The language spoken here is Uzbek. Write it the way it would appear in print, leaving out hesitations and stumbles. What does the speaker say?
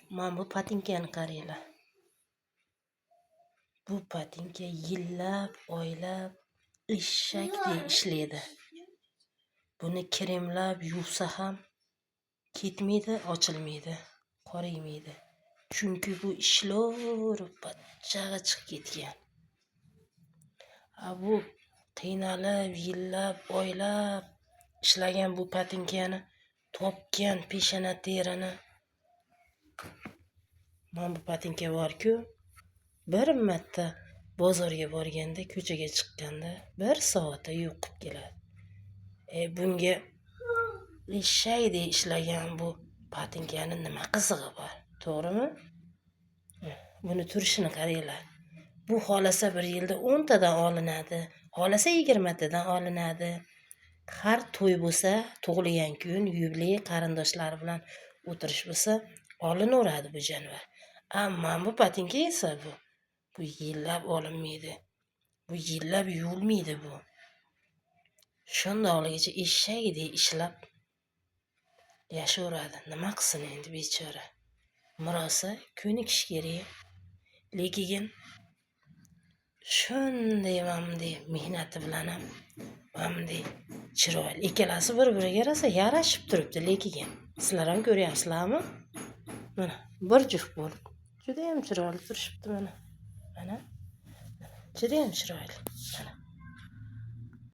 Mana bu patinkani qaranglar. Bu patinka yillab, oylab eshakdek ishlaydi. Buni kremlab yuvsa ham ketmaydi, ochilmaydi, qoraymaydi. Chunki bu ishlar bachchag'i chiqib ketgan. Bu qiynalib, yillab, oylab ishlagan bu patinkani topgan peshana terini. Mana bu patinka bor-ku, bir marta bozorga borganda, ko'chaga chiqqanda 1 soatda yo'qib keladi. Bunga eshakdek ishlagan bu patinkani nima qizig'i bor, to'g'rimi? Buni turishini qaranglar. Bu xolasa 1 yilda 10 tadan olinadi, xolasa 20 tadan olinadi. Har to'y bo'lsa, tug'ilgan kun, yubiley qarindoshlari bilan o'tirish bo'lsa, olinaveradi bu jonivar. Ammo bu patinka esa bu yillab olinmaydi. Bu yillab yuvilmaydi bu. Shundoqligicha eshakdek ishlab yashaveradi. Nima qilsin endi bechora? Murosa ko'nikish kerak. Lekin shunday mamday mehnati bilan ham mamday chiroyli. Ikkalasi bir-biriga rosa yarashib turibdi, lekin sizlar ham ko'ryapsizlarmi? Mana bir juft bo'lib juda ham chiroyli turishibdi mana. Mana. Juda ham chiroyli. Mana.